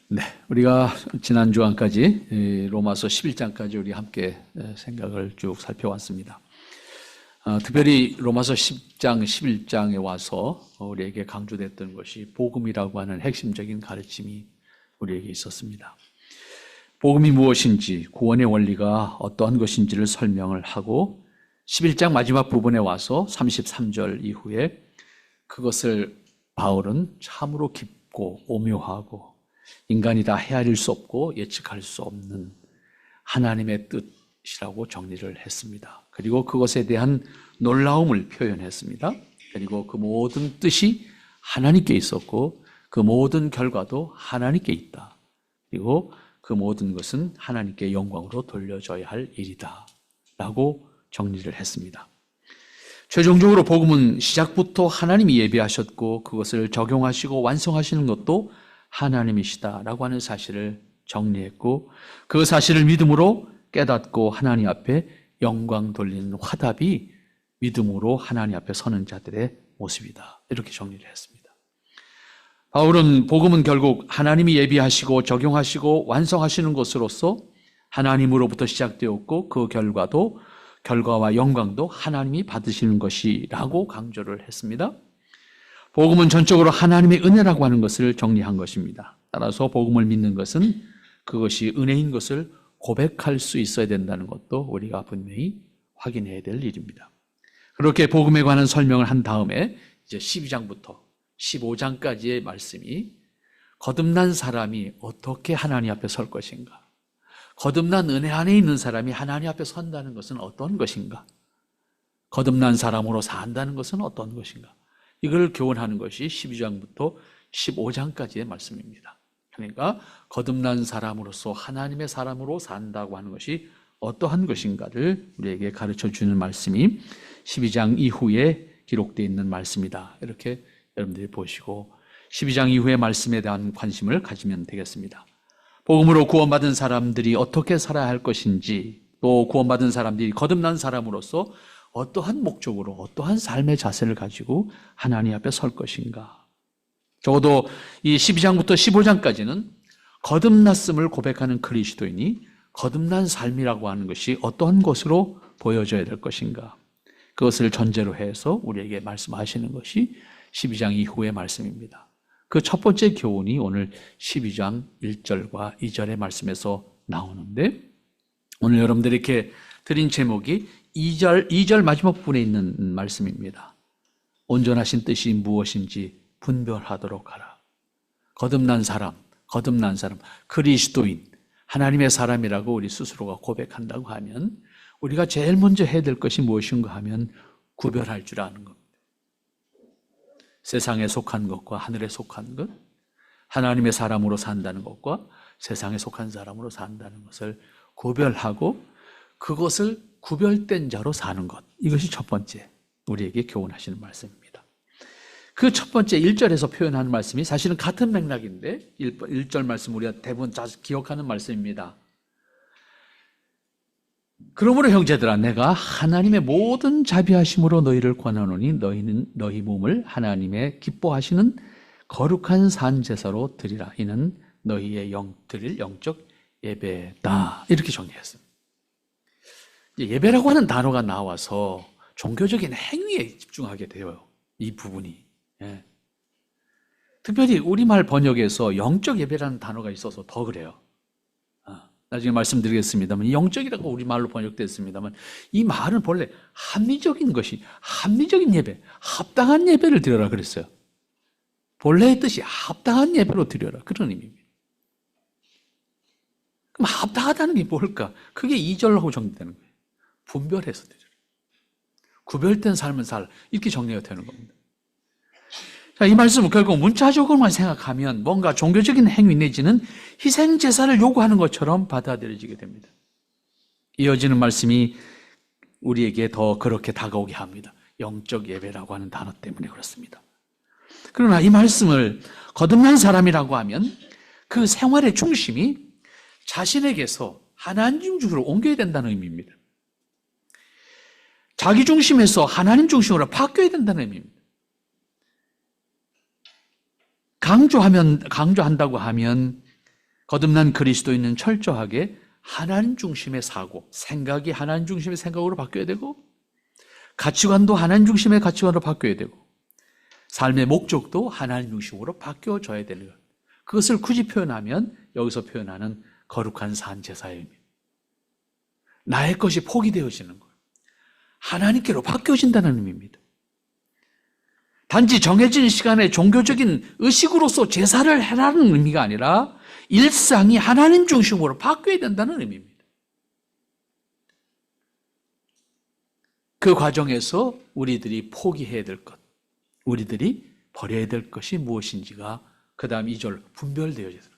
네, 우리가 지난 주간까지 로마서 11장까지 우리 함께 생각을 쭉 살펴왔습니다. 특별히 로마서 10장, 11장에 와서 우리에게 강조됐던 것이 복음이라고 하는 핵심적인 가르침이 우리에게 있었습니다. 복음이 무엇인지, 구원의 원리가 어떠한 것인지를 설명을 하고 11장 마지막 부분에 와서 33절 이후에 그것을 바울은 참으로 깊고 오묘하고 인간이 다 헤아릴 수 없고 예측할 수 없는 하나님의 뜻이라고 정리를 했습니다. 그리고 그것에 대한 놀라움을 표현했습니다. 그리고 그 모든 뜻이 하나님께 있었고 그 모든 결과도 하나님께 있다. 그리고 그 모든 것은 하나님께 영광으로 돌려줘야 할 일이다 라고 정리를 했습니다. 최종적으로 복음은 시작부터 하나님이 예비하셨고 그것을 적용하시고 완성하시는 것도 하나님이시다라고 하는 사실을 정리했고 그 사실을 믿음으로 깨닫고 하나님 앞에 영광 돌리는 화답이 믿음으로 하나님 앞에 서는 자들의 모습이다. 이렇게 정리를 했습니다. 바울은 복음은 결국 하나님이 예비하시고 적용하시고 완성하시는 것으로서 하나님으로부터 시작되었고 그 결과와 영광도 하나님이 받으시는 것이라고 강조를 했습니다. 복음은 전적으로 하나님의 은혜라고 하는 것을 정리한 것입니다. 따라서 복음을 믿는 것은 그것이 은혜인 것을 고백할 수 있어야 된다는 것도 우리가 분명히 확인해야 될 일입니다. 그렇게 복음에 관한 설명을 한 다음에 이제 12장부터 15장까지의 말씀이 거듭난 사람이 어떻게 하나님 앞에 설 것인가? 거듭난 은혜 안에 있는 사람이 하나님 앞에 선다는 것은 어떤 것인가? 거듭난 사람으로 산다는 것은 어떤 것인가? 이걸 교훈하는 것이 12장부터 15장까지의 말씀입니다. 그러니까 거듭난 사람으로서 하나님의 사람으로 산다고 하는 것이 어떠한 것인가를 우리에게 가르쳐주는 말씀이 12장 이후에 기록되어 있는 말씀이다. 이렇게 여러분들이 보시고 12장 이후의 말씀에 대한 관심을 가지면 되겠습니다. 복음으로 구원받은 사람들이 어떻게 살아야 할 것인지, 또 구원받은 사람들이 거듭난 사람으로서 어떠한 목적으로 어떠한 삶의 자세를 가지고 하나님 앞에 설 것인가. 적어도 이 12장부터 15장까지는 거듭났음을 고백하는 그리스도인이 거듭난 삶이라고 하는 것이 어떠한 것으로 보여져야 될 것인가. 그것을 전제로 해서 우리에게 말씀하시는 것이 12장 이후의 말씀입니다. 그 첫 번째 교훈이 오늘 12장 1절과 2절의 말씀에서 나오는데 오늘 여러분들에게 드린 제목이 2절 마지막 부분에 있는 말씀입니다. 온전하신 뜻이 무엇인지 분별하도록 하라. 거듭난 사람, 그리스도인, 하나님의 사람이라고 우리 스스로가 고백한다고 하면 우리가 제일 먼저 해야 될 것이 무엇인가 하면 구별할 줄 아는 겁니다. 세상에 속한 것과 하늘에 속한 것, 하나님의 사람으로 산다는 것과 세상에 속한 사람으로 산다는 것을 구별하고 그것을 구별된 자로 사는 것. 이것이 첫 번째 우리에게 교훈하시는 말씀입니다. 그 첫 번째 1절에서 표현하는 말씀이 사실은 같은 맥락인데 1절 말씀 우리가 대부분 자주 기억하는 말씀입니다. 그러므로 형제들아 내가 하나님의 모든 자비하심으로 너희를 권하노니 너희는 너희 몸을 하나님의 기뻐하시는 거룩한 산 제사로 드리라. 이는 너희의 드릴 영적 예배다. 이렇게 정리했습니다. 예배라고 하는 단어가 나와서 종교적인 행위에 집중하게 돼요. 이 부분이. 예. 특별히 우리말 번역에서 영적 예배라는 단어가 있어서 더 그래요. 나중에 말씀드리겠습니다만 영적이라고 우리말로 번역됐습니다만 이 말은 본래 합리적인 예배, 합당한 예배를 드려라 그랬어요. 본래의 뜻이 합당한 예배로 드려라 그런 의미입니다. 그럼 합당하다는 게 뭘까? 그게 2절하고 정리되는 거예요. 분별해서 드려라. 구별된 삶은 살 이렇게 정리가 되는 겁니다. 자, 이 말씀은 결국 문자적으로만 생각하면 뭔가 종교적인 행위 내지는 희생 제사를 요구하는 것처럼 받아들여지게 됩니다. 이어지는 말씀이 우리에게 더 그렇게 다가오게 합니다. 영적 예배라고 하는 단어 때문에 그렇습니다. 그러나 이 말씀을 거듭난 사람이라고 하면 그 생활의 중심이 자신에게서 하나님 중심으로 옮겨야 된다는 의미입니다. 자기 중심에서 하나님 중심으로 바뀌어야 된다는 의미입니다. 강조한다고 하면 거듭난 그리스도인은 철저하게 하나님 중심의 사고, 생각이 하나님 중심의 생각으로 바뀌어야 되고, 가치관도 하나님 중심의 가치관으로 바뀌어야 되고, 삶의 목적도 하나님 중심으로 바뀌어져야 되는 것. 그것을 굳이 표현하면 여기서 표현하는 거룩한 산 제사의 의미. 나의 것이 포기되어지는 것. 하나님께로 바뀌어진다는 의미입니다. 단지 정해진 시간에 종교적인 의식으로서 제사를 해라는 의미가 아니라 일상이 하나님 중심으로 바뀌어야 된다는 의미입니다. 그 과정에서 우리들이 포기해야 될 것, 우리들이 버려야 될 것이 무엇인지가 그 다음 2절 분별되어져요.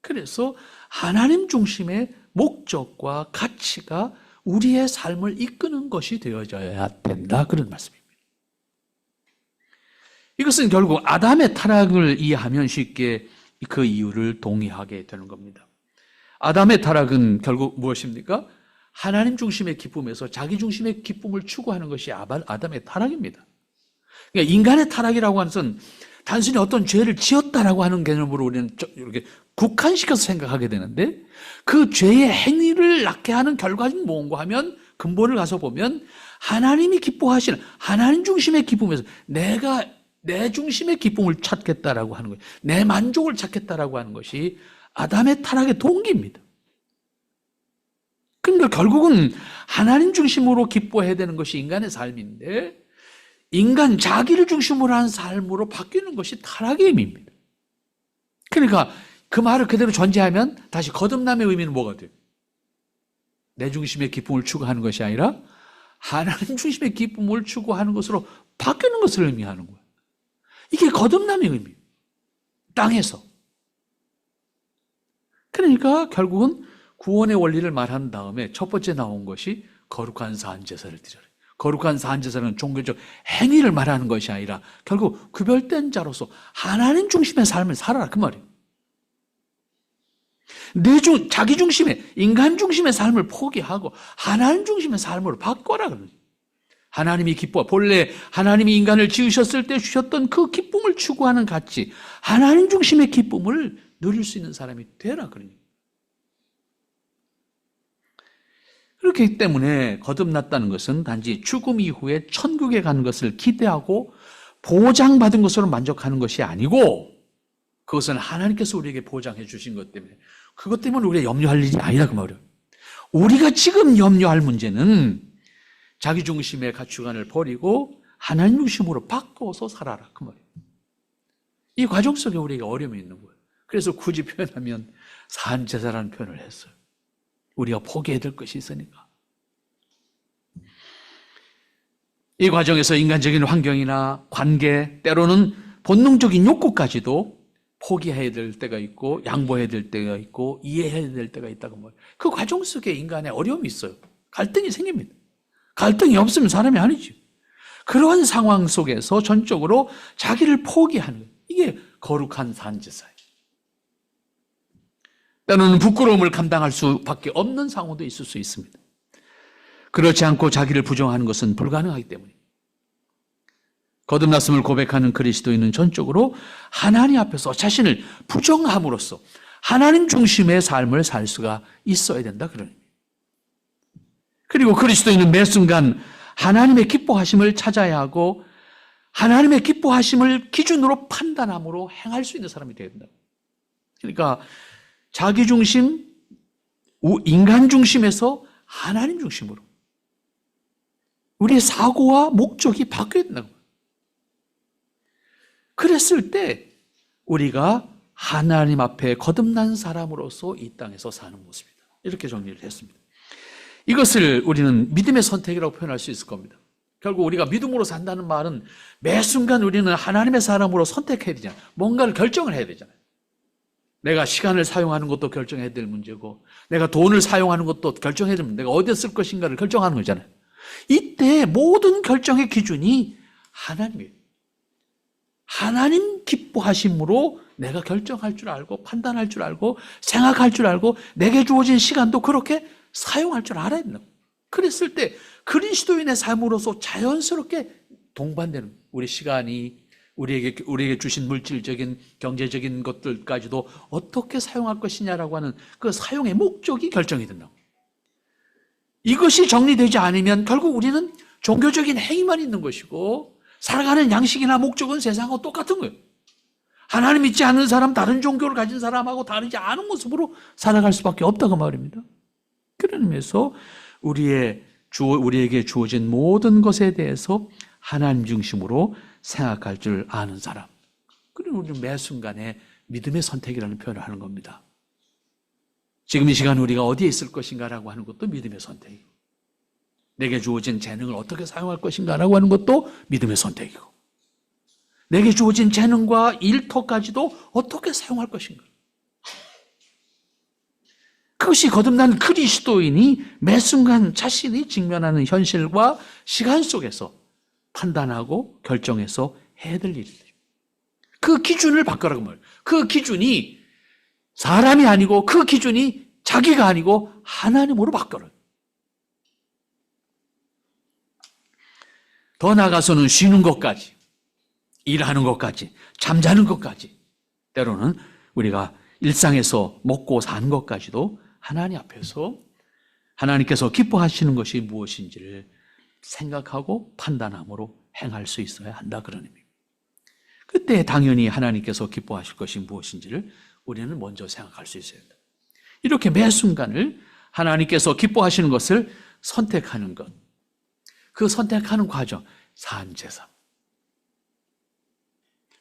그래서 하나님 중심의 목적과 가치가 우리의 삶을 이끄는 것이 되어져야 된다, 그런 말씀입니다. 이것은 결국 아담의 타락을 이해하면 쉽게 그 이유를 동의하게 되는 겁니다. 아담의 타락은 결국 무엇입니까? 하나님 중심의 기쁨에서 자기 중심의 기쁨을 추구하는 것이 아담의 타락입니다. 그러니까 인간의 타락이라고 하는 것은 단순히 어떤 죄를 지었다라고 하는 개념으로 우리는 이렇게 국한시켜서 생각하게 되는데, 그 죄의 행위를 낳게 하는 결과는 뭔가 하면 근본을 가서 보면 하나님이 기뻐하시는 하나님 중심의 기쁨에서 내가 내 중심의 기쁨을 찾겠다라고 하는 거예요. 내 만족을 찾겠다라고 하는 것이 아담의 타락의 동기입니다. 그러니까 결국은 하나님 중심으로 기뻐해야 되는 것이 인간의 삶인데, 인간 자기를 중심으로 한 삶으로 바뀌는 것이 타락의 의미입니다. 그러니까 그 말을 그대로 전제하면 다시 거듭남의 의미는 뭐가 돼요? 내 중심의 기쁨을 추구하는 것이 아니라 하나님 중심의 기쁨을 추구하는 것으로 바뀌는 것을 의미하는 거예요. 이게 거듭남의 의미예요. 땅에서. 그러니까 결국은 구원의 원리를 말한 다음에 첫 번째 나온 것이 거룩한 사한제사를 드려라. 거룩한 사한제사는 종교적 행위를 말하는 것이 아니라 결국 구별된 자로서 하나님 중심의 삶을 살아라, 그 말이에요. 자기 중심의, 인간 중심의 삶을 포기하고 하나님 중심의 삶으로 바꿔라, 그러죠. 하나님이 기뻐, 본래 하나님이 인간을 지으셨을 때 주셨던 그 기쁨을 추구하는 가치, 하나님 중심의 기쁨을 누릴 수 있는 사람이 되라, 그러니. 그렇기 때문에 거듭났다는 것은 단지 죽음 이후에 천국에 가는 것을 기대하고 보장받은 것으로 만족하는 것이 아니고, 그것은 하나님께서 우리에게 보장해 주신 것 때문에, 그것 때문에 우리가 염려할 일이 아니라, 그 말이에요. 우리가 지금 염려할 문제는 자기 중심의 가치관을 버리고 하나님 중심으로 바꿔서 살아라, 그 말이에요. 이 과정 속에 우리에게 어려움이 있는 거예요. 그래서 굳이 표현하면 사한제사라는 표현을 했어요. 우리가 포기해야 될 것이 있으니까. 이 과정에서 인간적인 환경이나 관계, 때로는 본능적인 욕구까지도 포기해야 될 때가 있고, 양보해야 될 때가 있고, 이해해야 될 때가 있다고 말해요. 그 과정 속에 인간의 어려움이 있어요. 갈등이 생깁니다. 갈등이 없으면 사람이 아니죠. 그러한 상황 속에서 전적으로 자기를 포기하는 거예요. 이게 거룩한 사한제사예요. 때로는 부끄러움을 감당할 수밖에 없는 상황도 있을 수 있습니다. 그렇지 않고 자기를 부정하는 것은 불가능하기 때문입니다. 거듭났음을 고백하는 그리스도인은 전적으로 하나님 앞에서 자신을 부정함으로써 하나님 중심의 삶을 살 수가 있어야 된다, 그런 의미입니다. 그리고 그리스도인은 매 순간 하나님의 기뻐하심을 찾아야 하고 하나님의 기뻐하심을 기준으로 판단함으로 행할 수 있는 사람이 되어야 된다. 그러니까 자기 중심, 인간 중심에서 하나님 중심으로 우리의 사고와 목적이 바뀌어야 된다고. 그랬을 때 우리가 하나님 앞에 거듭난 사람으로서 이 땅에서 사는 모습이다. 이렇게 정리를 했습니다. 이것을 우리는 믿음의 선택이라고 표현할 수 있을 겁니다. 결국 우리가 믿음으로 산다는 말은 매 순간 우리는 하나님의 사람으로 선택해야 되잖아요. 뭔가를 결정을 해야 되잖아요. 내가 시간을 사용하는 것도 결정해야 될 문제고, 내가 돈을 사용하는 것도 결정해야 될 문제, 내가 어디에 쓸 것인가를 결정하는 거잖아요. 이때 모든 결정의 기준이 하나님이에요. 하나님 기뻐하심으로 내가 결정할 줄 알고, 판단할 줄 알고, 생각할 줄 알고, 내게 주어진 시간도 그렇게 사용할 줄 알아야 된다고. 그랬을 때 그리스도인의 삶으로서 자연스럽게 동반되는, 우리 시간이, 우리에게 주신 물질적인 경제적인 것들까지도 어떻게 사용할 것이냐라고 하는 그 사용의 목적이 결정이 된다고. 이것이 정리되지 않으면 결국 우리는 종교적인 행위만 있는 것이고 살아가는 양식이나 목적은 세상하고 똑같은 거예요. 하나님 믿지 않는 사람, 다른 종교를 가진 사람하고 다르지 않은 모습으로 살아갈 수밖에 없다고 말입니다. 그런 의미에서 우리에게 주어진 모든 것에 대해서 하나님 중심으로 생각할 줄 아는 사람. 그리고 우리는 매 순간에 믿음의 선택이라는 표현을 하는 겁니다. 지금 이 시간 우리가 어디에 있을 것인가라고 하는 것도 믿음의 선택이고, 내게 주어진 재능을 어떻게 사용할 것인가라고 하는 것도 믿음의 선택이고, 내게 주어진 재능과 일터까지도 어떻게 사용할 것인가. 그것이 거듭난 그리스도인이 매 순간 자신이 직면하는 현실과 시간 속에서 판단하고 결정해서 해야 될 일이에요. 그 기준을 바꾸라고 말해요. 그 기준이 사람이 아니고 그 기준이 자기가 아니고 하나님으로 바꿔라. 더 나아가서는 쉬는 것까지, 일하는 것까지, 잠자는 것까지, 때로는 우리가 일상에서 먹고 사는 것까지도 하나님 앞에서 하나님께서 기뻐하시는 것이 무엇인지를 생각하고 판단함으로 행할 수 있어야 한다, 그런 의미입니다. 그때 당연히 하나님께서 기뻐하실 것이 무엇인지를 우리는 먼저 생각할 수 있어야 합니다. 이렇게 매 순간을 하나님께서 기뻐하시는 것을 선택하는 것, 그 선택하는 과정, 산제사.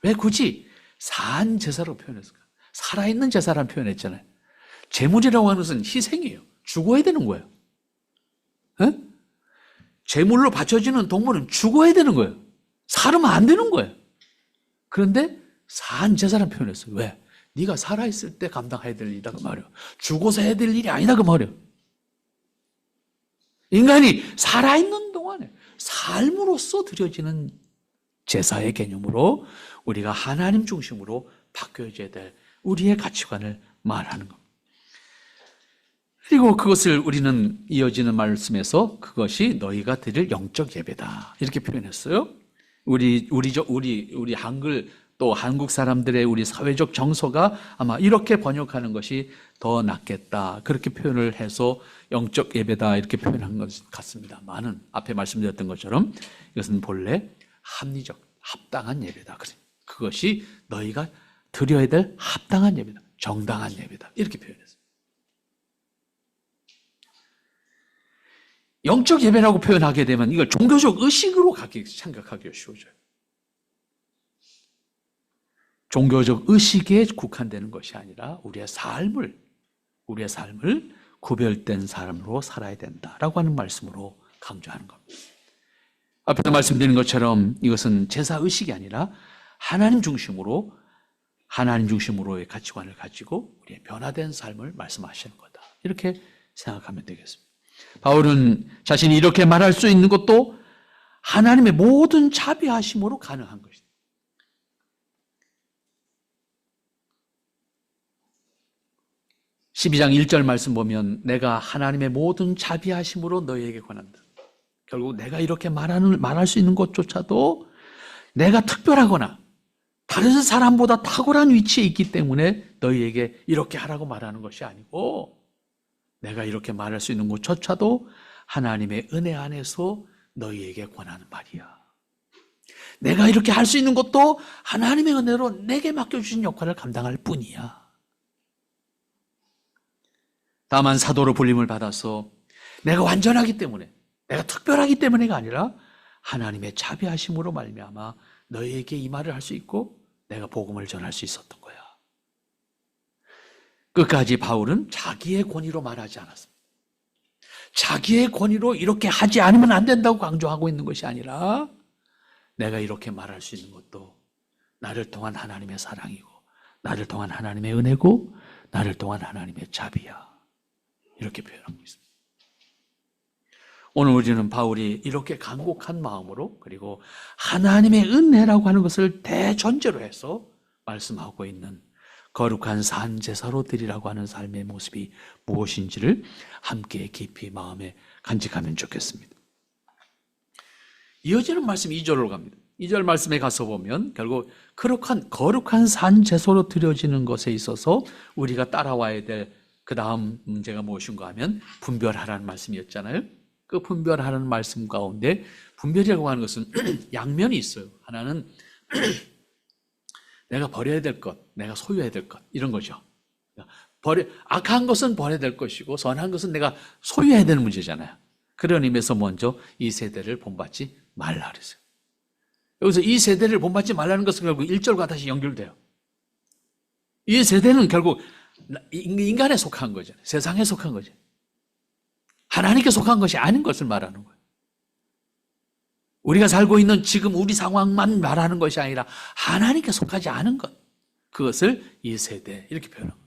왜 굳이 산제사로 표현했을까? 살아있는 제사라는 표현했잖아요. 제물이라고 하는 것은 희생이에요. 죽어야 되는 거예요. 에? 제물로 바쳐지는 동물은 죽어야 되는 거예요. 살으면 안 되는 거예요. 그런데 산제사라는 표현했어요. 왜? 네가 살아있을 때 감당해야 될 일이다 그 말이에요. 죽어서 해야 될 일이 아니다 그 말이에요. 인간이 살아있는 동안에 삶으로서 드려지는 제사의 개념으로 우리가 하나님 중심으로 바뀌어져야 될 우리의 가치관을 말하는 겁니다. 그리고 그것을 우리는 이어지는 말씀에서 그것이 너희가 드릴 영적 예배다 이렇게 표현했어요. 우리 한글 또 한국 사람들의 우리 사회적 정서가 아마 이렇게 번역하는 것이 더 낫겠다, 그렇게 표현을 해서 영적 예배다 이렇게 표현한 것 같습니다만은 앞에 말씀드렸던 것처럼 이것은 본래 합리적, 합당한 예배다. 그것이 너희가 드려야 될 합당한 예배다, 정당한 예배다 이렇게 표현했어요. 영적 예배라고 표현하게 되면 이걸 종교적 의식으로 생각하기가 쉬워져요. 종교적 의식에 국한되는 것이 아니라 우리의 삶을 구별된 사람으로 살아야 된다라고 하는 말씀으로 강조하는 겁니다. 앞에서 말씀드린 것처럼 이것은 제사 의식이 아니라 하나님 중심으로의 가치관을 가지고 우리의 변화된 삶을 말씀하시는 거다, 이렇게 생각하면 되겠습니다. 바울은 자신이 이렇게 말할 수 있는 것도 하나님의 모든 자비하심으로 가능한 것이다. (12장 1절) 말씀 보면 내가 하나님의 모든 자비하심으로 너희에게 권한다. 결국 내가 이렇게 말할 수 있는 것조차도 내가 특별하거나 다른 사람보다 탁월한 위치에 있기 때문에 너희에게 이렇게 하라고 말하는 것이 아니고, 내가 이렇게 말할 수 있는 것조차도 하나님의 은혜 안에서 너희에게 권하는 말이야. 내가 이렇게 할 수 있는 것도 하나님의 은혜로 내게 맡겨주신 역할을 감당할 뿐이야. 다만 사도로 불림을 받아서 내가 완전하기 때문에, 내가 특별하기 때문에가 아니라 하나님의 자비하심으로 말미암아 너희에게 이 말을 할 수 있고 내가 복음을 전할 수 있었던 거야. 끝까지 바울은 자기의 권위로 말하지 않았습니다. 자기의 권위로 이렇게 하지 않으면 안 된다고 강조하고 있는 것이 아니라 내가 이렇게 말할 수 있는 것도 나를 통한 하나님의 사랑이고, 나를 통한 하나님의 은혜고, 나를 통한 하나님의 자비야, 이렇게 표현하고 있습니다. 오늘 우리는 바울이 이렇게 간곡한 마음으로, 그리고 하나님의 은혜라고 하는 것을 대전제로 해서 말씀하고 있는 거룩한 산제사로 드리라고 하는 삶의 모습이 무엇인지를 함께 깊이 마음에 간직하면 좋겠습니다. 이어지는 말씀 2절로 갑니다. 2절 말씀에 가서 보면 결국 거룩한 산 제소로 드려지는 것에 있어서 우리가 따라와야 될 그 다음 문제가 무엇인가 하면 분별하라는 말씀이었잖아요. 그 분별하라는 말씀 가운데 분별이라고 하는 것은 양면이 있어요. 하나는 내가 버려야 될 것, 내가 소유해야 될 것, 이런 거죠. 악한 것은 버려야 될 것이고 선한 것은 내가 소유해야 되는 문제잖아요. 그런 의미에서 먼저 이 세대를 본받지 말라 그랬어요. 여기서 이 세대를 본받지 말라는 것은 결국 1절과 다시 연결돼요. 이 세대는 결국 인간에 속한 거잖아요. 세상에 속한 거죠. 하나님께 속한 것이 아닌 것을 말하는 거예요. 우리가 살고 있는 지금 우리 상황만 말하는 것이 아니라 하나님께 속하지 않은 것, 그것을 이 세대 이렇게 표현합니다.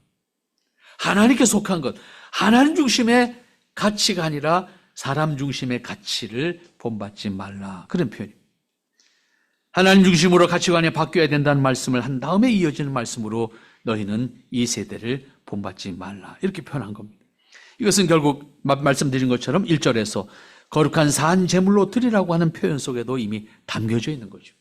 하나님께 속한 것, 하나님 중심의 가치가 아니라 사람 중심의 가치를 본받지 말라, 그런 표현입니다. 하나님 중심으로 가치관이 바뀌어야 된다는 말씀을 한 다음에 이어지는 말씀으로 너희는 이 세대를 본받지 말라, 이렇게 표현한 겁니다. 이것은 결국 말씀드린 것처럼 1절에서 거룩한 산 제물로 드리라고 하는 표현 속에도 이미 담겨져 있는 거죠.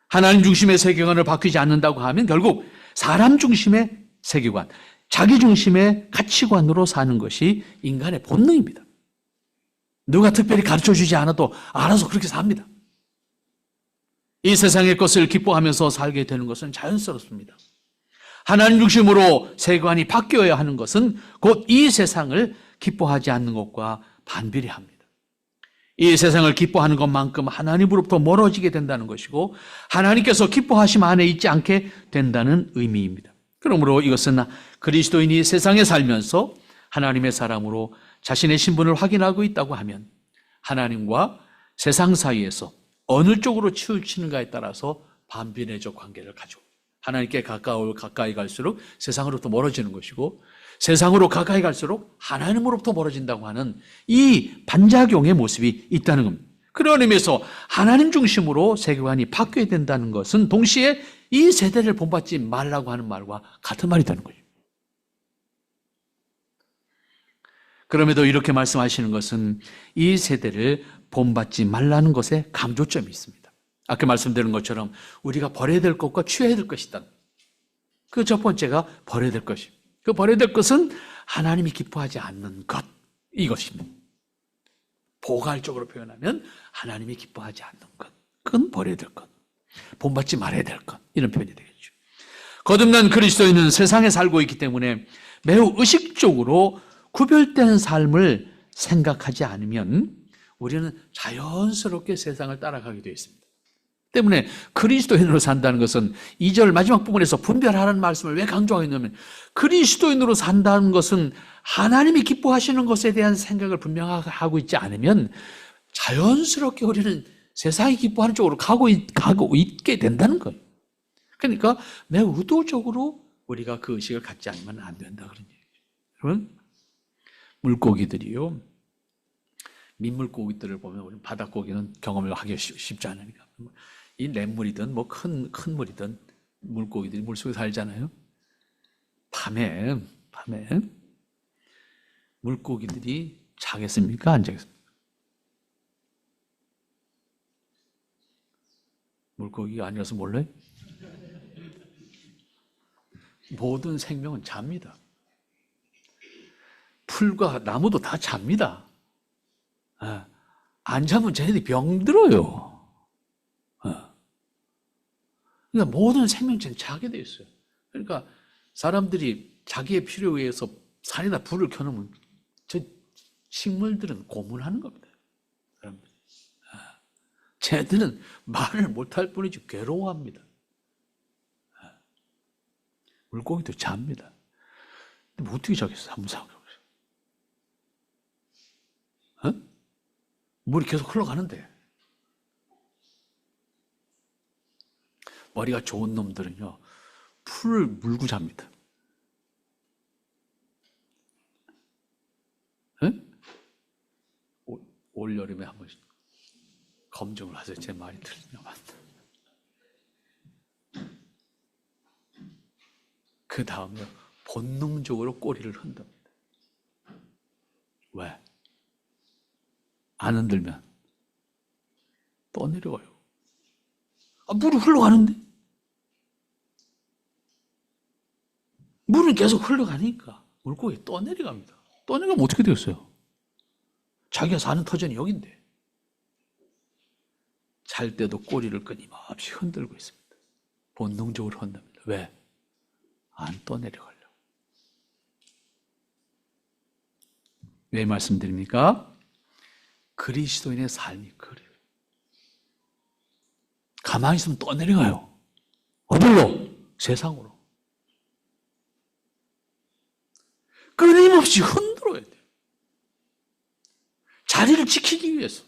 하나님 중심의 세계관을 바뀌지 않는다고 하면 결국 사람 중심의 세계관, 자기 중심의 가치관으로 사는 것이 인간의 본능입니다. 누가 특별히 가르쳐주지 않아도 알아서 그렇게 삽니다. 이 세상의 것을 기뻐하면서 살게 되는 것은 자연스럽습니다. 하나님 중심으로 세계관이 바뀌어야 하는 것은 곧 이 세상을 기뻐하지 않는 것과 반비례합니다. 이 세상을 기뻐하는 것만큼 하나님으로부터 멀어지게 된다는 것이고 하나님께서 기뻐하심 안에 있지 않게 된다는 의미입니다. 그러므로 이것은 그리스도인이 세상에 살면서 하나님의 사람으로 자신의 신분을 확인하고 있다고 하면 하나님과 세상 사이에서 어느 쪽으로 치우치는가에 따라서 반비례적 관계를 가지고 하나님께 가까이 갈수록 세상으로부터 멀어지는 것이고 세상으로 가까이 갈수록 하나님으로부터 멀어진다고 하는 이 반작용의 모습이 있다는 겁니다. 그런 의미에서 하나님 중심으로 세계관이 바뀌어야 된다는 것은 동시에 이 세대를 본받지 말라고 하는 말과 같은 말이 되는 거죠. 그럼에도 이렇게 말씀하시는 것은 이 세대를 본받지 말라는 것에 강조점이 있습니다. 아까 말씀드린 것처럼 우리가 버려야 될 것과 취해야 될 것이다. 그 첫 번째가 버려야 될 것입니다. 그 버려야 될 것은 하나님이 기뻐하지 않는 것, 이것입니다. 포괄적으로 표현하면 하나님이 기뻐하지 않는 것, 그건 버려야 될 것, 본받지 말아야 될 것, 이런 표현이 되겠죠. 거듭난 그리스도인은 세상에 살고 있기 때문에 매우 의식적으로 구별된 삶을 생각하지 않으면 우리는 자연스럽게 세상을 따라가게 되어 있습니다. 때문에 그리스도인으로 산다는 것은 2절 마지막 부분에서 분별하라는 말씀을 왜 강조하고 있냐면 그리스도인으로 산다는 것은 하나님이 기뻐하시는 것에 대한 생각을 분명하게 하고 있지 않으면 자연스럽게 우리는 세상이 기뻐하는 쪽으로 가고 있게 된다는 거예요. 그러니까 매우 의도적으로 우리가 그 의식을 갖지 않으면 안 된다 그런 얘기죠. 여러분, 물고기들이요, 민물고기들을 보면 우리 바닷고기는 경험을 하기 쉽지 않으니까 이 냇물이든 뭐 큰 물이든 물고기들이 물속에 살잖아요. 밤에 물고기들이 자겠습니까? 안 자겠습니까? 물고기가 아니라서 몰라요? 모든 생명은 잡니다. 풀과 나무도 다 잡니다. 안 자면 쟤네들이 병들어요. 그러니까 모든 생명체는 자게 돼 있어요. 그러니까 사람들이 자기의 필요에 의해서 산에다 불을 켜놓으면 저 식물들은 고문하는 겁니다. 쟤들은 말을 못할 뿐이지 괴로워합니다. 물고기도 잡니다. 근데 어떻게 자겠어요? 한번 생각해보세요. 물이 계속 흘러가는데 머리가 좋은 놈들은요 풀을 물고 잡니다. 올 여름에 한번 검증을 하세요. 제 말이 틀리냐 맞다. 그 다음에 본능적으로 꼬리를 흔듭니다. 왜? 안 흔들면 또 내려와요. 물이 흘러가는데? 물은 계속 흘러가니까 물고기 또 내려갑니다. 또 내려가면 어떻게 되겠어요? 자기가 사는 터전이 여긴데. 잘 때도 꼬리를 끊임없이 흔들고 있습니다. 본능적으로 흔듭니다. 왜? 안 떠내려가려고. 왜 말씀드립니까? 그리스도인의 삶이 그래요. 가만히 있으면 떠내려가요. 어디로? 세상으로. 끊임없이 흔들어야 돼요. 자리를 지키기 위해서.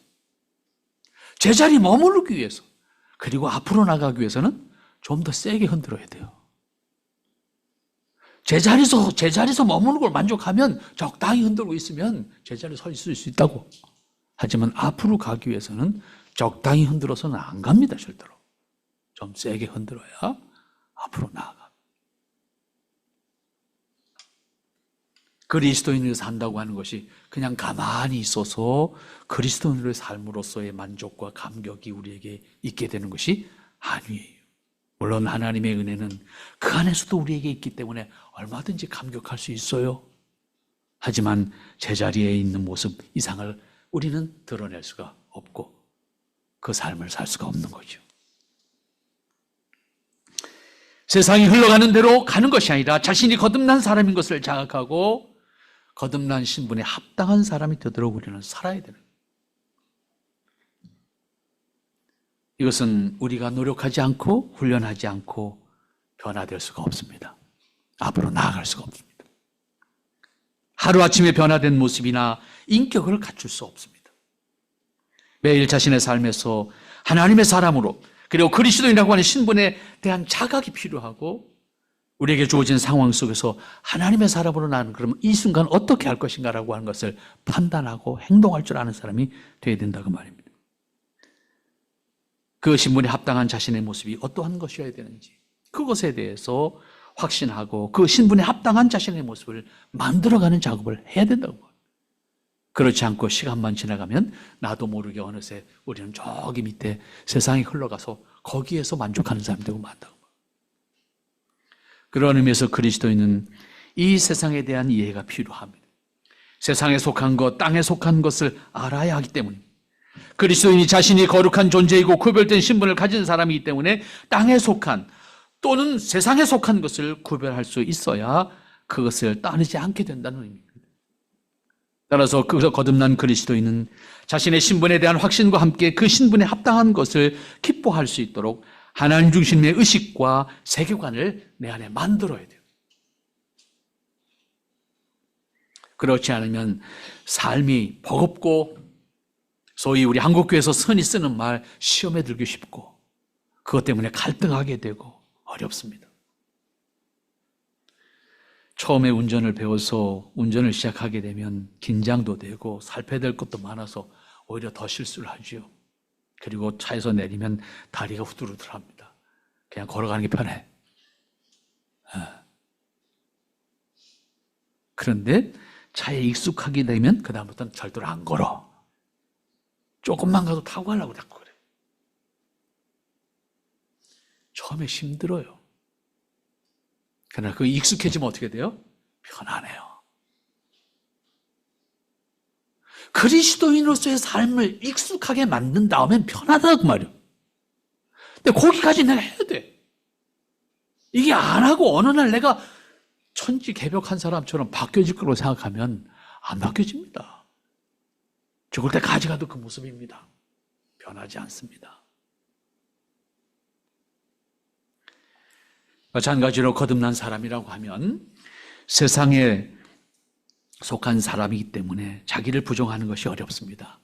제자리에 머무르기 위해서. 그리고 앞으로 나가기 위해서는 좀 더 세게 흔들어야 돼요. 제자리에서 머무는 걸 만족하면 적당히 흔들고 있으면 제자리에 서 있을 수 있다고. 하지만 앞으로 가기 위해서는 적당히 흔들어서는 안 갑니다, 절대로. 좀 세게 흔들어야 앞으로 나아가. 그리스도인으로 산다고 하는 것이 그냥 가만히 있어서 그리스도인으로의 삶으로서의 만족과 감격이 우리에게 있게 되는 것이 아니에요. 물론 하나님의 은혜는 그 안에서도 우리에게 있기 때문에 얼마든지 감격할 수 있어요. 하지만 제자리에 있는 모습 이상을 우리는 드러낼 수가 없고 그 삶을 살 수가 없는 거죠. 세상이 흘러가는 대로 가는 것이 아니라 자신이 거듭난 사람인 것을 자각하고 거듭난 신분에 합당한 사람이 되도록 우리는 살아야 되는 거예요. 이것은 우리가 노력하지 않고 훈련하지 않고 변화될 수가 없습니다. 앞으로 나아갈 수가 없습니다. 하루아침에 변화된 모습이나 인격을 갖출 수 없습니다. 매일 자신의 삶에서 하나님의 사람으로 그리고 그리스도인이라고 하는 신분에 대한 자각이 필요하고 우리에게 주어진 상황 속에서 하나님의 사람으로 나는 그러면 이 순간 어떻게 할 것인가라고 하는 것을 판단하고 행동할 줄 아는 사람이 되어야 된다고 말입니다. 그 신분에 합당한 자신의 모습이 어떠한 것이어야 되는지 그것에 대해서 확신하고 그 신분에 합당한 자신의 모습을 만들어가는 작업을 해야 된다고 말입니다. 그렇지 않고 시간만 지나가면 나도 모르게 어느새 우리는 저기 밑에 세상이 흘러가서 거기에서 만족하는 사람이 되고 만다고. 그런 의미에서 그리스도인은 이 세상에 대한 이해가 필요합니다. 세상에 속한 것, 땅에 속한 것을 알아야 하기 때문입니다. 그리스도인이 자신이 거룩한 존재이고 구별된 신분을 가진 사람이기 때문에 땅에 속한 또는 세상에 속한 것을 구별할 수 있어야 그것을 따르지 않게 된다는 의미입니다. 따라서 거듭난 그리스도인은 자신의 신분에 대한 확신과 함께 그 신분에 합당한 것을 기뻐할 수 있도록 하나님 중심의 의식과 세계관을 내 안에 만들어야 돼요. 그렇지 않으면 삶이 버겁고 소위 우리 한국교회에서 흔히 쓰는 말 시험에 들기 쉽고 그것 때문에 갈등하게 되고 어렵습니다. 처음에 운전을 배워서 운전을 시작하게 되면 긴장도 되고 살펴야 될 것도 많아서 오히려 더 실수를 하죠. 그리고 차에서 내리면 다리가 후들후들합니다. 그냥 걸어가는 게 편해. 그런데 차에 익숙하게 되면 그 다음부터는 절대로 안 걸어. 조금만 가도 타고 가려고 자꾸 그래. 처음에 힘들어요. 그러나 그 익숙해지면 어떻게 돼요? 편안해요. 그리스도인으로서의 삶을 익숙하게 만든 다음엔 편하다고 말이에요. 근데 거기까지 내가 해야 돼. 이게 안 하고 어느 날 내가 천지개벽한 사람처럼 바뀌어질 거라고 생각하면 안 바뀌어집니다. 죽을 때까지 가도 그 모습입니다. 변하지 않습니다. 마찬가지로 거듭난 사람이라고 하면 세상에 속한 사람이기 때문에 자기를 부정하는 것이 어렵습니다.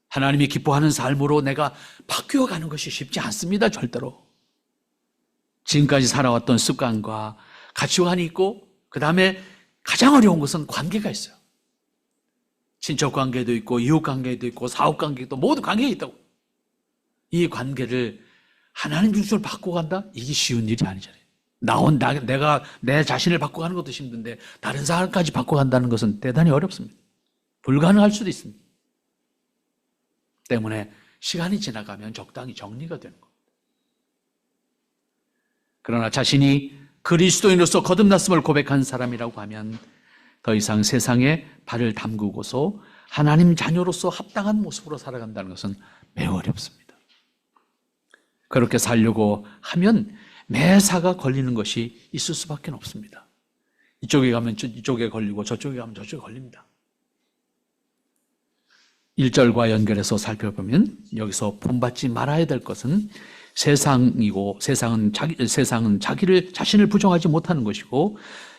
하나님이 기뻐하는 삶으로 내가 바뀌어가는 것이 쉽지 않습니다. 절대로. 지금까지 살아왔던 습관과 가치관이 있고 그 다음에 가장 어려운 것은 관계가 있어요. 친척 관계도 있고 이웃 관계도 있고 사업 관계도 있고 모든 관계가 있다고. 이 관계를 하나님 중심으로 바꿔간다? 이게 쉬운 일이 아니잖아요. 내가 내 자신을 바꿔가는 것도 힘든데 다른 사람까지 바꿔간다는 것은 대단히 어렵습니다. 불가능할 수도 있습니다. 때문에 시간이 지나가면 적당히 정리가 되는 겁니다. 그러나 자신이 그리스도인으로서 거듭났음을 고백한 사람이라고 하면 더 이상 세상에 발을 담그고서 하나님 자녀로서 합당한 모습으로 살아간다는 것은 매우 어렵습니다. 그렇게 살려고 하면 매사가 걸리는 것이 있을 수밖에 없습니다. 이쪽에 가면 이쪽에 걸리고 저쪽에 가면 저쪽에 걸립니다. 1절과 연결해서 살펴보면 여기서 본받지 말아야 될 것은 세상이고 세상은 자신을 부정하지 못하는 것이고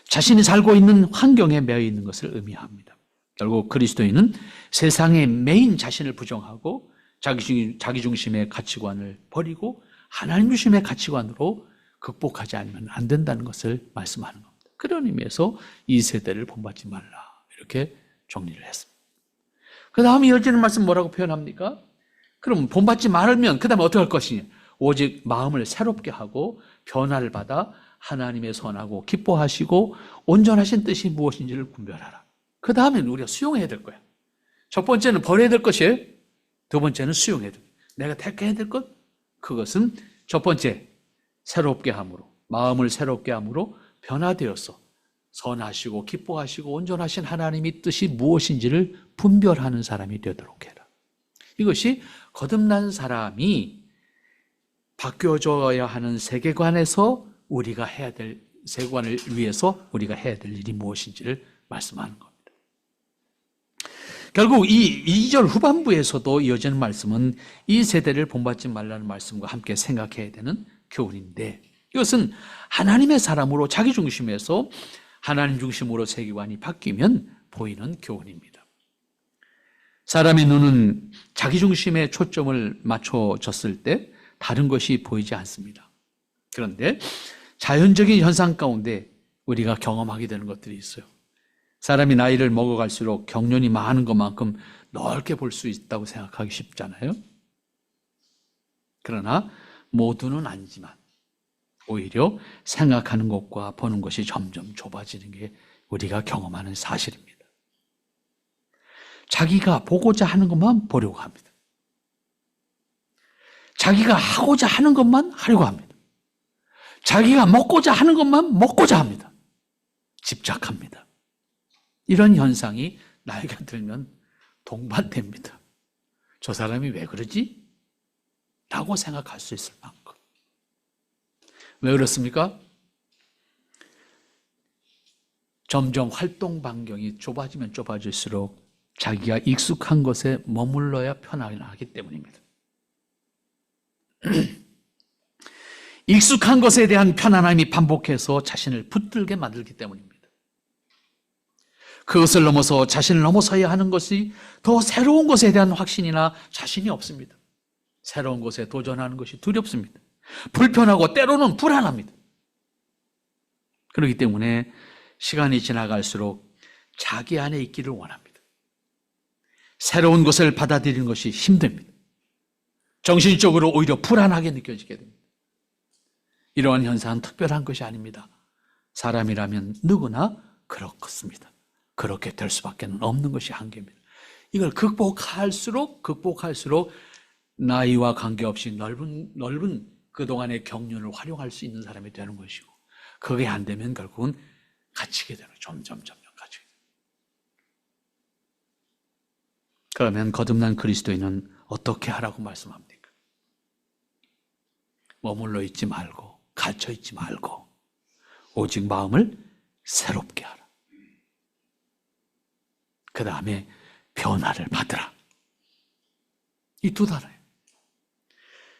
자신이 살고 있는 환경에 매여 있는 것을 의미합니다. 결국 그리스도인은 세상의 매인 자신을 부정하고 자기 중심의 가치관을 버리고 하나님 중심의 가치관으로 극복하지 않으면 안 된다는 것을 말씀하는 겁니다. 그런 의미에서 이 세대를 본받지 말라 이렇게 정리를 했습니다. 그 다음에 이어지는 말씀 뭐라고 표현합니까? 그럼 본받지 말면 그 다음에 어떻게 할 것이냐? 오직 마음을 새롭게 하고 변화를 받아 하나님의 선하고 기뻐하시고 온전하신 뜻이 무엇인지를 분별하라. 그 다음에는 우리가 수용해야 될 거야. 첫 번째는 버려야 될 것이에요. 두 번째는 수용해야 될 거야. 내가 택해야 될 것? 그것은 첫 번째 새롭게 함으로 마음을 새롭게 함으로 변화되어서 선하시고 기뻐하시고 온전하신 하나님의 뜻이 무엇인지를 분별하는 사람이 되도록 해라. 이것이 거듭난 사람이 바뀌어져야 하는 세계관에서 우리가 해야 될 세계관을 위해서 우리가 해야 될 일이 무엇인지를 말씀하는 겁니다. 결국 이 2절 후반부에서도 이어지는 말씀은 이 세대를 본받지 말라는 말씀과 함께 생각해야 되는 교훈인데 이것은 하나님의 사람으로 자기 중심에서 하나님 중심으로 세계관이 바뀌면 보이는 교훈입니다. 사람의 눈은 자기 중심에 초점을 맞춰졌을 때 다른 것이 보이지 않습니다. 그런데 자연적인 현상 가운데 우리가 경험하게 되는 것들이 있어요. 사람이 나이를 먹어갈수록 경륜이 많은 것만큼 넓게 볼 수 있다고 생각하기 쉽잖아요. 그러나 모두는 아니지만 오히려 생각하는 것과 보는 것이 점점 좁아지는 게 우리가 경험하는 사실입니다. 자기가 보고자 하는 것만 보려고 합니다. 자기가 하고자 하는 것만 하려고 합니다. 자기가 먹고자 하는 것만 먹고자 합니다. 집착합니다. 이런 현상이 나이가 들면 동반됩니다. 저 사람이 왜 그러지? 라고 생각할 수 있을 만큼. 왜 그렇습니까? 점점 활동 반경이 좁아지면 좁아질수록 자기가 익숙한 것에 머물러야 편안하기 때문입니다. 익숙한 것에 대한 편안함이 반복해서 자신을 붙들게 만들기 때문입니다. 그것을 넘어서 자신을 넘어서야 하는 것이 더 새로운 것에 대한 확신이나 자신이 없습니다. 새로운 것에 도전하는 것이 두렵습니다. 불편하고 때로는 불안합니다. 그렇기 때문에 시간이 지나갈수록 자기 안에 있기를 원합니다. 새로운 것을 받아들이는 것이 힘듭니다. 정신적으로 오히려 불안하게 느껴지게 됩니다. 이러한 현상은 특별한 것이 아닙니다. 사람이라면 누구나 그렇습니다. 그렇게 될 수밖에 없는 것이 한계입니다. 이걸 극복할수록 나이와 관계없이 넓은 그동안의 경륜을 활용할 수 있는 사람이 되는 것이고 그게 안 되면 결국은 갇히게 되는 점점 갇히게 되는. 그러면 거듭난 그리스도인은 어떻게 하라고 말씀합니까? 머물러 있지 말고 갇혀 있지 말고 오직 마음을 새롭게 하라. 그 다음에 변화를 받으라. 이 두 단어예요.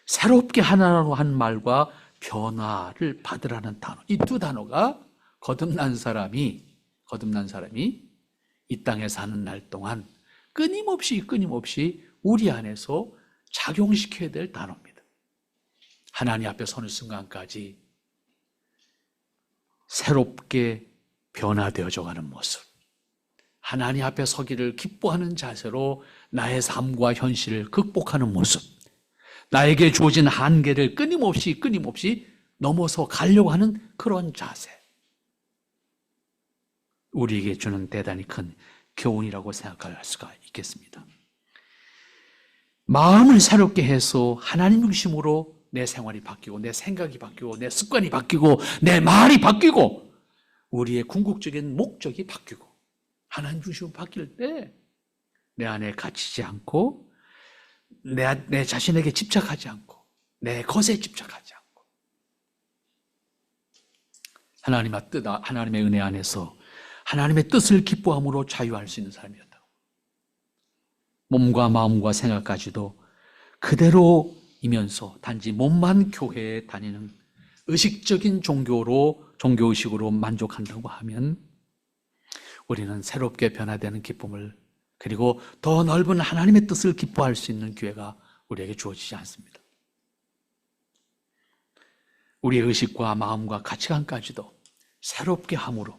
새롭게 하라고 한 말과 변화를 받으라는 단어. 이 두 단어가 거듭난 사람이 이 땅에 사는 날 동안 끊임없이 우리 안에서 작용시켜야 될 단어입니다. 하나님 앞에 서는 순간까지 새롭게 변화되어져 가는 모습. 하나님 앞에 서기를 기뻐하는 자세로 나의 삶과 현실을 극복하는 모습. 나에게 주어진 한계를 끊임없이 넘어서 가려고 하는 그런 자세. 우리에게 주는 대단히 큰 교훈이라고 생각할 수가 있겠습니다. 마음을 새롭게 해서 하나님 중심으로 내 생활이 바뀌고 내 생각이 바뀌고 내 습관이 바뀌고 내 말이 바뀌고 우리의 궁극적인 목적이 바뀌고 하나님 중심으로 바뀔 때 내 안에 갇히지 않고 내 자신에게 집착하지 않고 내 것에 집착하지 않고 하나님의 은혜 안에서 하나님의 뜻을 기뻐함으로 자유할 수 있는 사람이었다고. 몸과 마음과 생각까지도 그대로이면서 단지 몸만 교회에 다니는 의식적인 종교의식으로 만족한다고 하면 우리는 새롭게 변화되는 기쁨을 그리고 더 넓은 하나님의 뜻을 기뻐할 수 있는 기회가 우리에게 주어지지 않습니다. 우리의 의식과 마음과 가치관까지도 새롭게 함으로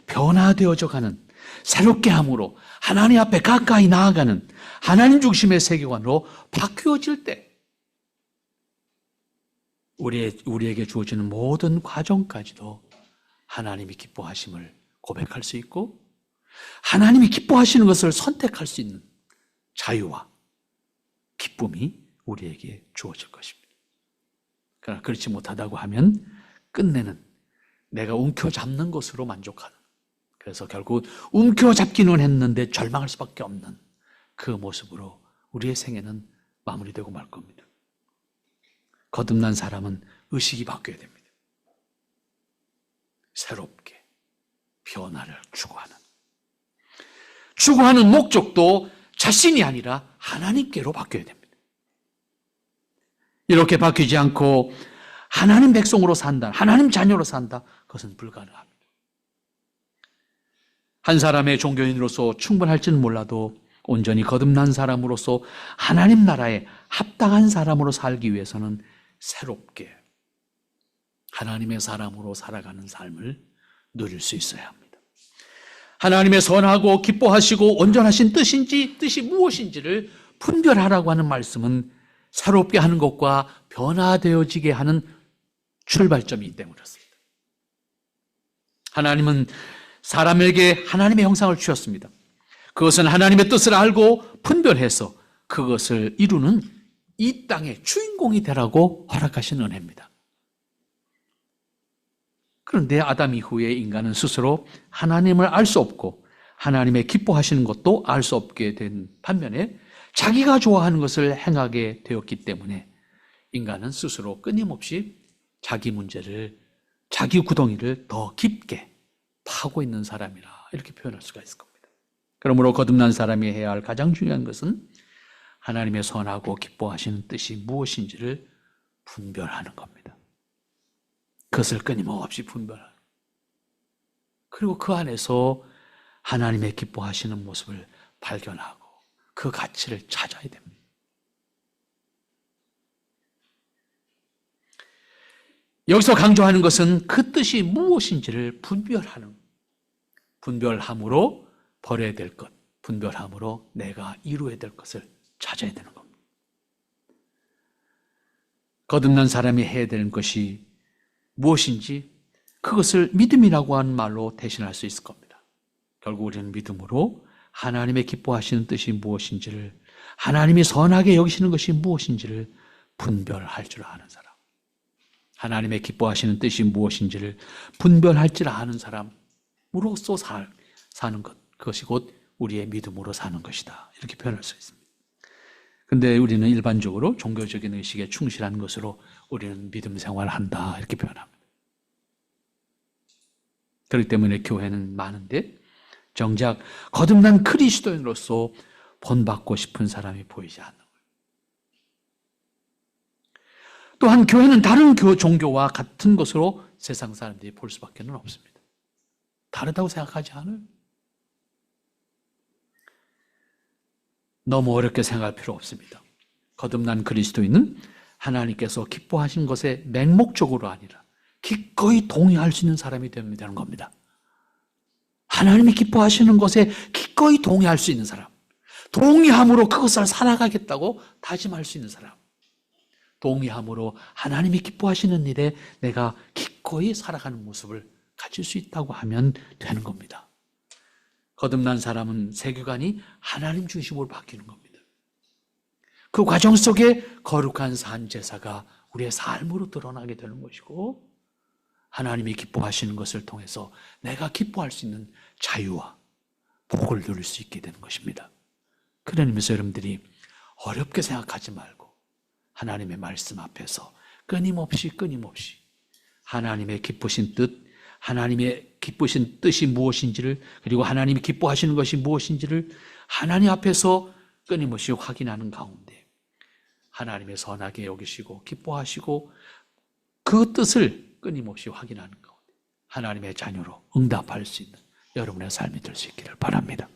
변화되어져 가는 새롭게 함으로 하나님 앞에 가까이 나아가는 하나님 중심의 세계관으로 바뀌어질 때 우리에게 주어지는 모든 과정까지도 하나님이 기뻐하심을 고백할 수 있고 하나님이 기뻐하시는 것을 선택할 수 있는 자유와 기쁨이 우리에게 주어질 것입니다. 그러나 그렇지 못하다고 하면 끝내는 내가 움켜잡는 것으로 만족하는, 그래서 결국 움켜잡기는 했는데 절망할 수밖에 없는 그 모습으로 우리의 생애는 마무리되고 말 겁니다. 거듭난 사람은 의식이 바뀌어야 됩니다. 새롭게 변화를 추구하는 목적도 자신이 아니라 하나님께로 바뀌어야 됩니다. 이렇게 바뀌지 않고 하나님 백성으로 산다, 하나님 자녀로 산다, 그것은 불가능합니다. 한 사람의 종교인으로서 충분할지는 몰라도 온전히 거듭난 사람으로서 하나님 나라에 합당한 사람으로 살기 위해서는 새롭게 하나님의 사람으로 살아가는 삶을 누릴 수 있어야 합니다. 하나님의 선하고 기뻐하시고 온전하신 뜻이 무엇인지를 분별하라고 하는 말씀은 새롭게 하는 것과 변화되어지게 하는 출발점이기 때문에 그렇습니다. 하나님은 사람에게 하나님의 형상을 주셨습니다. 그것은 하나님의 뜻을 알고 분별해서 그것을 이루는 이 땅의 주인공이 되라고 허락하신 은혜입니다. 그런데 아담 이후에 인간은 스스로 하나님을 알 수 없고 하나님의 기뻐하시는 것도 알 수 없게 된 반면에 자기가 좋아하는 것을 행하게 되었기 때문에 인간은 스스로 끊임없이 자기 문제를, 자기 구덩이를 더 깊게 파고 있는 사람이라 이렇게 표현할 수가 있을 겁니다. 그러므로 거듭난 사람이 해야 할 가장 중요한 것은 하나님의 선하고 기뻐하시는 뜻이 무엇인지를 분별하는 겁니다. 그것을 끊임없이 분별하는, 그리고 그 안에서 하나님의 기뻐하시는 모습을 발견하고 그 가치를 찾아야 됩니다. 여기서 강조하는 것은 그 뜻이 무엇인지를 분별함으로 버려야 될 것, 분별함으로 내가 이루어야 될 것을 찾아야 되는 겁니다. 거듭난 사람이 해야 되는 것이 무엇인지 그것을 믿음이라고 하는 말로 대신할 수 있을 겁니다. 결국 우리는 믿음으로 하나님의 기뻐하시는 뜻이 무엇인지를, 하나님이 선하게 여기시는 것이 무엇인지를 분별할 줄 아는 사람, 하나님의 기뻐하시는 뜻이 무엇인지를 분별할 줄 아는 사람으로서 사는 것, 그것이 곧 우리의 믿음으로 사는 것이다, 이렇게 표현할 수 있습니다. 근데 우리는 일반적으로 종교적인 의식에 충실한 것으로 우리는 믿음 생활을 한다, 이렇게 표현합니다. 그렇기 때문에 교회는 많은데 정작 거듭난 그리스도인으로서 본받고 싶은 사람이 보이지 않는 거예요. 또한 교회는 다른 종교와 같은 것으로 세상 사람들이 볼 수밖에 없습니다. 다르다고 생각하지 않아요? 너무 어렵게 생각할 필요 없습니다. 거듭난 그리스도인은 하나님께서 기뻐하신 것에 맹목적으로 아니라 기꺼이 동의할 수 있는 사람이 되는 겁니다. 하나님이 기뻐하시는 것에 기꺼이 동의할 수 있는 사람, 동의함으로 그것을 살아가겠다고 다짐할 수 있는 사람, 동의함으로 하나님이 기뻐하시는 일에 내가 기꺼이 살아가는 모습을 가질 수 있다고 하면 되는 겁니다. 거듭난 사람은 세계관이 하나님 중심으로 바뀌는 겁니다. 그 과정 속에 거룩한 산 제사가 우리의 삶으로 드러나게 되는 것이고, 하나님이 기뻐하시는 것을 통해서 내가 기뻐할 수 있는 자유와 복을 누릴 수 있게 되는 것입니다. 그런 의미에서 여러분들이 어렵게 생각하지 말고 하나님의 말씀 앞에서 끊임없이 하나님의 기쁘신 뜻, 하나님의 기쁘신 뜻이 무엇인지를, 그리고 하나님이 기뻐하시는 것이 무엇인지를 하나님 앞에서 끊임없이 확인하는 가운데 하나님의 선하게 여기시고 기뻐하시고 그 뜻을 끊임없이 확인하는 가운데 하나님의 자녀로 응답할 수 있는 여러분의 삶이 될 수 있기를 바랍니다.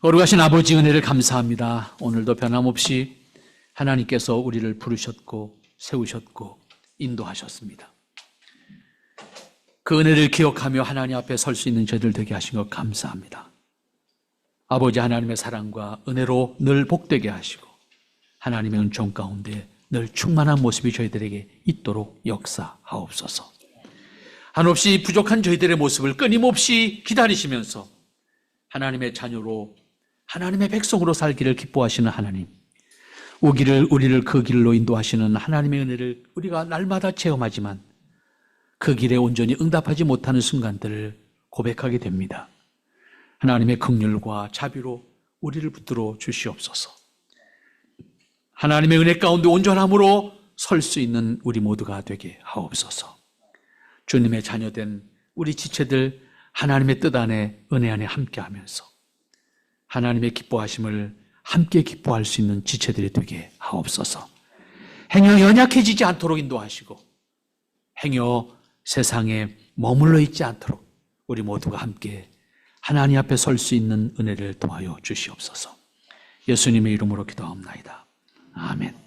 거룩하신 아버지 은혜를 감사합니다. 오늘도 변함없이 하나님께서 우리를 부르셨고 세우셨고 인도하셨습니다. 그 은혜를 기억하며 하나님 앞에 설 수 있는 저희들 되게 하신 것 감사합니다. 아버지 하나님의 사랑과 은혜로 늘 복되게 하시고 하나님의 은총 가운데 늘 충만한 모습이 저희들에게 있도록 역사하옵소서. 한없이 부족한 저희들의 모습을 끊임없이 기다리시면서 하나님의 자녀로 하나님의 백성으로 살기를 기뻐하시는 하나님, 우리를 그 길로 인도하시는 하나님의 은혜를 우리가 날마다 체험하지만 그 길에 온전히 응답하지 못하는 순간들을 고백하게 됩니다. 하나님의 긍휼과 자비로 우리를 붙들어 주시옵소서. 하나님의 은혜 가운데 온전함으로 설 수 있는 우리 모두가 되게 하옵소서. 주님의 자녀된 우리 지체들 하나님의 뜻 안에 은혜 안에 함께하면서 하나님의 기뻐하심을 함께 기뻐할 수 있는 지체들이 되게 하옵소서. 행여 연약해지지 않도록 인도하시고 행여 세상에 머물러 있지 않도록 우리 모두가 함께 하나님 앞에 설 수 있는 은혜를 도와여 주시옵소서. 예수님의 이름으로 기도하옵나이다. 아멘.